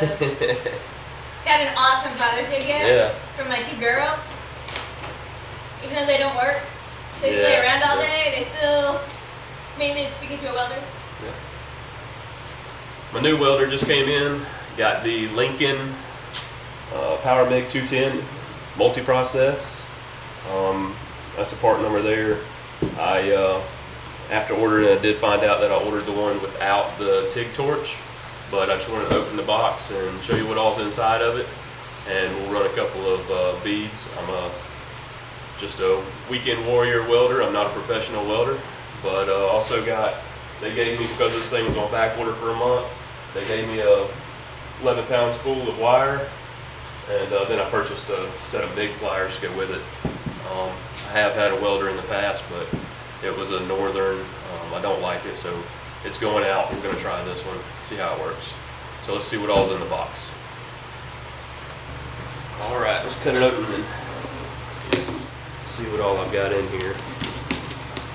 Got an awesome Father's Day gift from my 2 girls. Even though they don't work, they just lay around all day, they still manage to get you a welder. Yeah. My new welder just came in. Got the Lincoln Power MIG 210 multi-process. That's the part number there. After ordering it, I did find out that I ordered the one without the TIG torch, but I just wanted to open the box and show you what all's inside of it, and we'll run a couple of beads. I'm just a weekend warrior welder. I'm not a professional welder, but also they gave me, because this thing was on back order for a month, they gave me a 11-pound spool of wire, and then I purchased a set of MIG pliers to go with it. I have had a welder in the past, but it was a Northern. I don't like it, so it's going out. We're going to try this one, see how it works. So let's see what all's in the box. All right, let's cut it open and see what all I've got in here.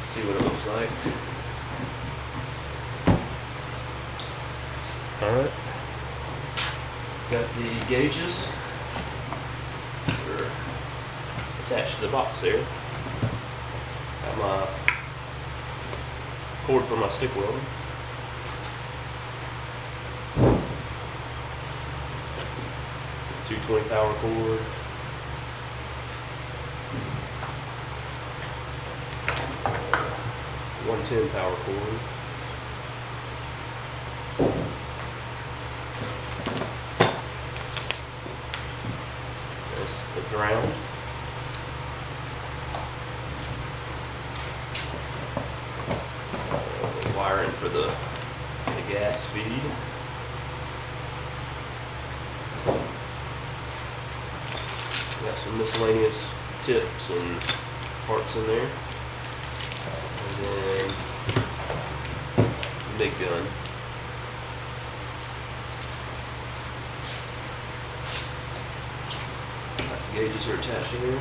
See what it looks like. All right, got the gauges. They're attached to the box there. Got my cord for my stick welding. .220 power cord. .110 power cord. That's the ground. Wiring for the gas feed. Got some miscellaneous tips and parts in there. And then MIG gun. The gauges are attached here.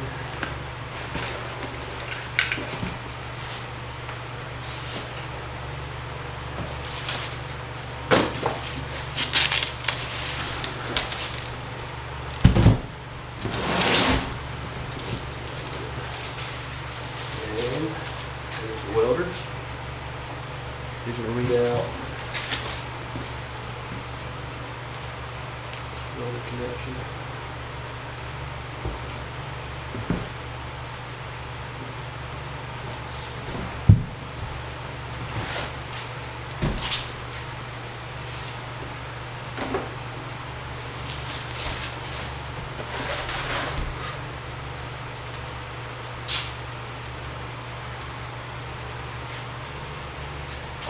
There's the welder. Digital readout. Welder connection.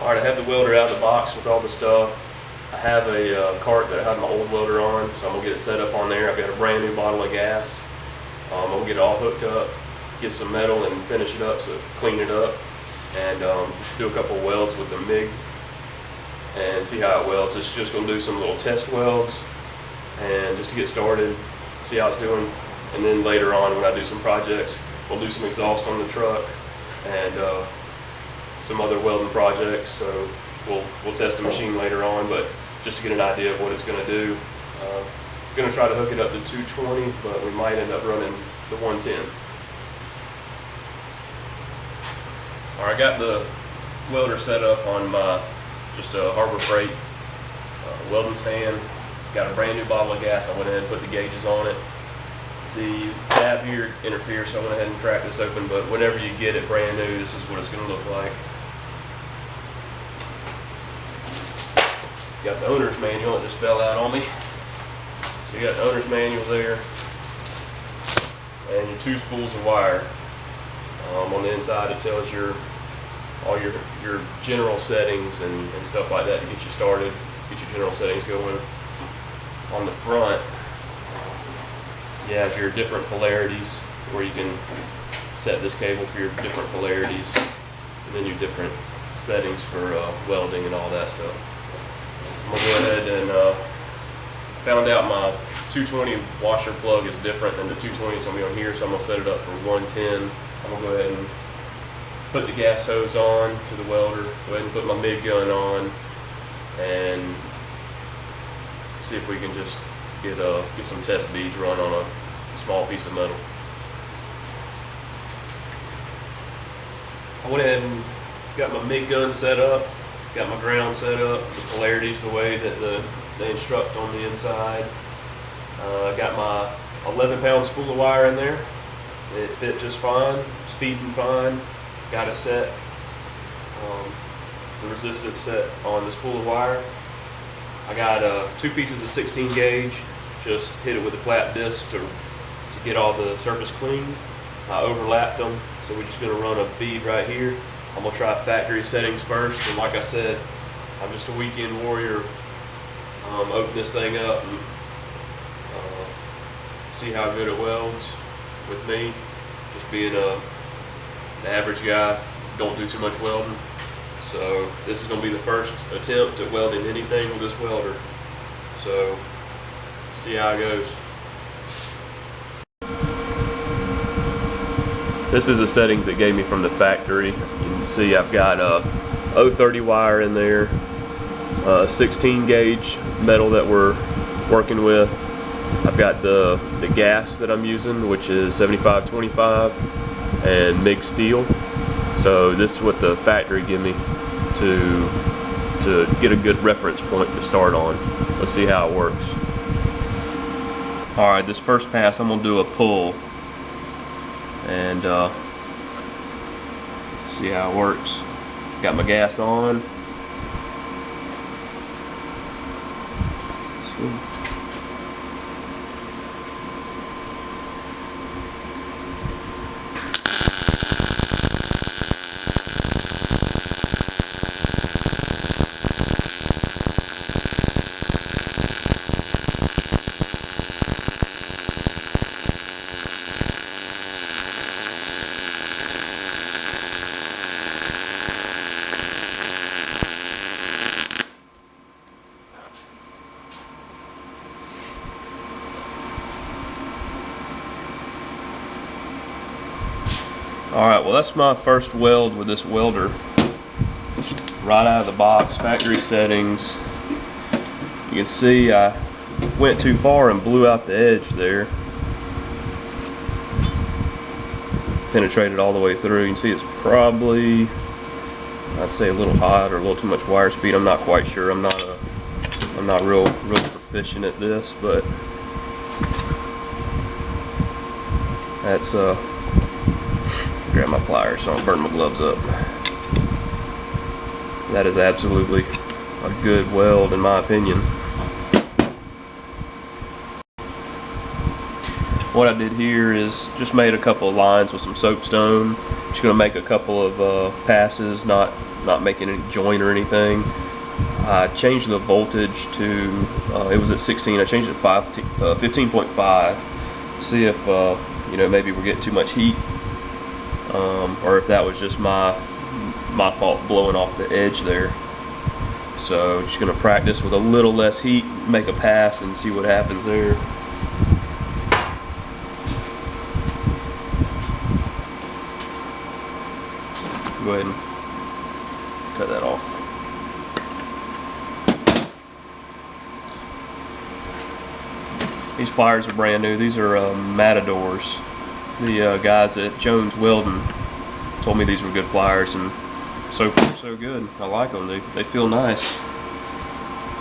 Alright, I have the welder out of the box with all the stuff. I have a cart that I had my old welder on, so I'm going to get it set up on there. I've got a brand new bottle of gas. I'm going to get it all hooked up, get some metal and finish it up, so clean it up, and do a couple welds with the MIG and see how it welds. It's just going to do some little test welds and just to get started, see how it's doing. And then later on, when I do some projects, we'll do some exhaust on the truck and some other welding projects, so we'll test the machine later on, but just to get an idea of what it's going to do. Going to try to hook it up to 220, but we might end up running the 110. Alright, I got the welder set up on my just a Harbor Freight welding stand. Got a brand new bottle of gas. I went ahead and put the gauges on it. The tab here interferes, so I went ahead and cracked this open, but whenever you get it brand new, this is what it's going to look like. Got the owner's manual, it just fell out on me. So you got the owner's manual there, and your 2 spools of wire. On the inside it tells all your general settings and stuff like that to get you started, get your general settings going. On the front, you have your different polarities, where you can set this cable for your different polarities, and then your different settings for welding and all that stuff. I'm going to go ahead and found out my 220 washer plug is different than the 220 so I'm on here, so I'm going to set it up for 110. I'm going to go ahead and put the gas hose on to the welder, go ahead and put my MIG gun on, and see if we can just get some test beads run on a small piece of metal. I went ahead and got my MIG gun set up, got my ground set up, the polarities the way that they instruct on the inside. Got my 11-pound spool of wire in there. It fit just fine, speeding fine. Got it set, the resistance set on the spool of wire. I got 2 pieces of 16 gauge, just hit it with a flat disc to get all the surface clean. I overlapped them, so we're just gonna run a bead right here. I'm gonna try factory settings first, and like I said, I'm just a weekend warrior. Open this thing up and see how good it welds with me. Just being the average guy, don't do too much welding. So this is going to be the first attempt at welding anything with this welder. So see how it goes. This is the settings it gave me from the factory. You can see I've got a 030 wire in there, 16 gauge metal that we're working with. I've got the gas that I'm using, which is 7525, and MIG steel. So this is what the factory give me to get a good reference point to start on. Let's see how it works. All right, this first pass I'm gonna do a pull and see how it works. Got my gas on. Alright, well that's my first weld with this welder. Right out of the box, factory settings. You can see I went too far and blew out the edge there. Penetrated all the way through. You can see it's probably, I'd say, a little hot or a little too much wire speed. I'm not quite sure. I'm not real proficient at this, but that's grab my pliers so I don't burn my gloves up. That is absolutely a good weld in my opinion. What I did here is just made a couple of lines with some soapstone. Just gonna make a couple of passes, not making any joint or anything. I changed the voltage to, it was at 16, I changed it to 15.5. See if you know, maybe we're getting too much heat. Or if that was just my fault blowing off the edge there. So just gonna practice with a little less heat, make a pass and see what happens there. Go ahead and cut that off. These pliers are brand new. These are Matadors. The guys at Jones Welding told me these were good pliers, and so far so good. I like them. They feel nice.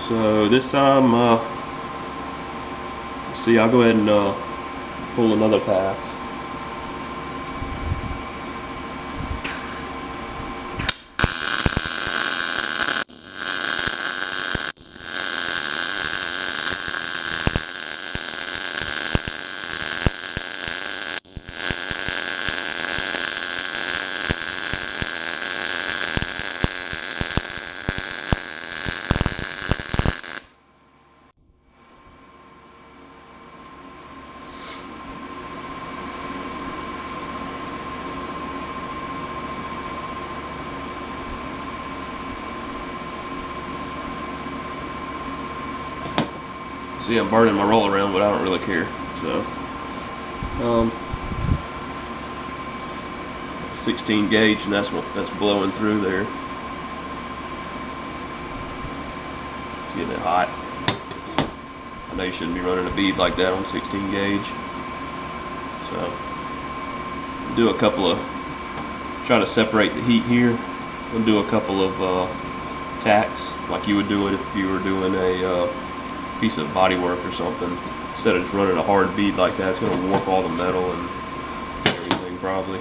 So this time, see, I'll go ahead and pull another pass. See, I'm burning my roll around, but I don't really care. So, 16 gauge, and that's blowing through there. It's getting it hot. know you shouldn't be running a bead like that on 16 gauge. So do a couple of, try to separate the heat here, and do a couple of tacks like you would do it if you were doing a piece of body work or something. Instead of just running a hard bead like that, it's going to warp all the metal and everything probably.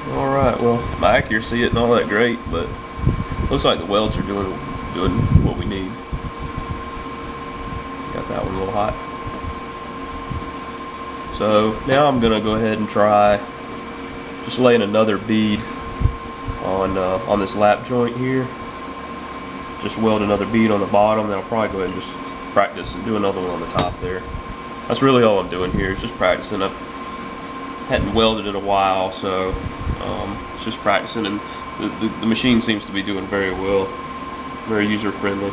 Alright, well, my accuracy isn't all that great, but looks like the welds are doing what we need. Got that one a little hot. So now I'm going to go ahead and try just laying another bead on this lap joint here. Just weld another bead on the bottom, then I'll probably go ahead and just practice and do another one on the top there. That's really all I'm doing here, is just practicing. I hadn't welded in a while, so it's just practicing, and the machine seems to be doing very well, very user friendly.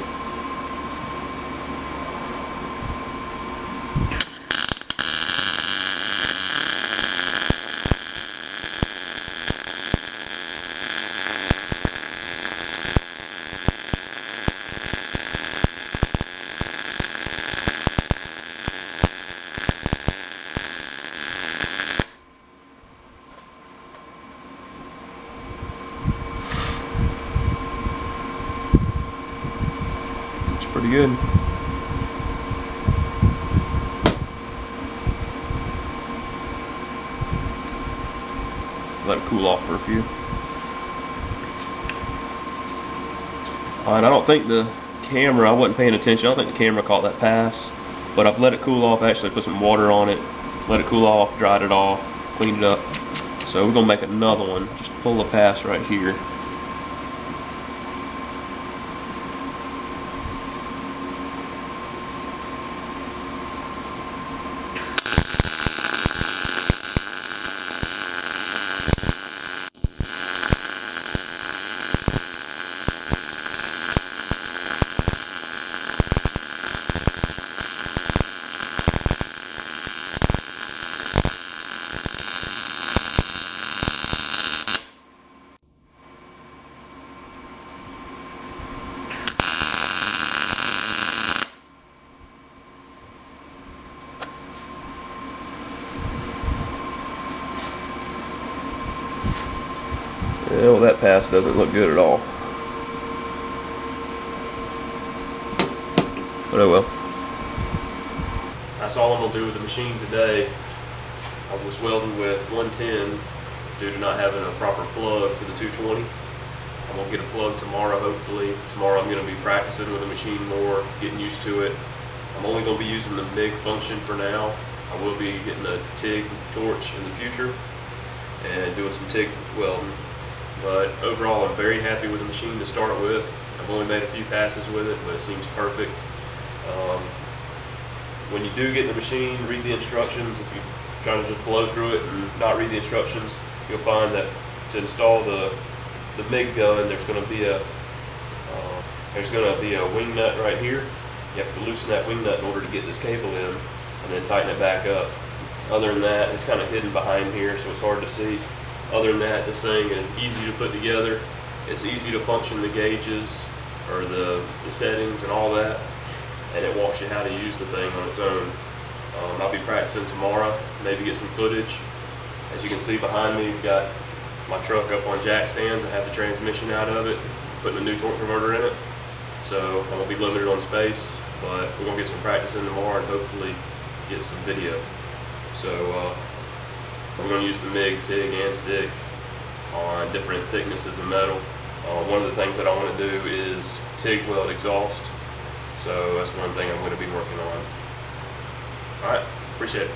Pretty good. Let it cool off for a few. Alright, I don't think the camera, I wasn't paying attention, I don't think the camera caught that pass, but I've let it cool off. Actually put some water on it, let it cool off, dried it off, cleaned it up. So we're gonna make another one. Just pull the pass right here. Yeah, well, that pass doesn't look good at all. But oh well. That's all I'm going to do with the machine today. I was welding with 110 due to not having a proper plug for the 220. I'm going to get a plug tomorrow, hopefully. Tomorrow I'm going to be practicing with the machine more, getting used to it. I'm only going to be using the MIG function for now. I will be getting a TIG torch in the future and doing some TIG welding. But overall, I'm very happy with the machine to start with. I've only made a few passes with it, but it seems perfect. When you do get the machine, read the instructions. If you're trying to just blow through it and not read the instructions, you'll find that to install the MIG gun, there's going to be a wing nut right here. You have to loosen that wing nut in order to get this cable in, and then tighten it back up. Other than that, it's kind of hidden behind here, so it's hard to see. Other than that, this thing is easy to put together. It's easy to function the gauges or the settings and all that, and it walks you how to use the thing on its own. I'll be practicing tomorrow, maybe get some footage. As you can see behind me, we've got my truck up on jack stands. I have the transmission out of it, putting a new torque converter in it. So I'm going to be limited on space, but we're going to get some practice in tomorrow and hopefully get some video. So I'm going to use the MIG, TIG, and stick on different thicknesses of metal. One of the things that I want to do is TIG weld exhaust. So that's one thing I'm going to be working on. All right, appreciate it.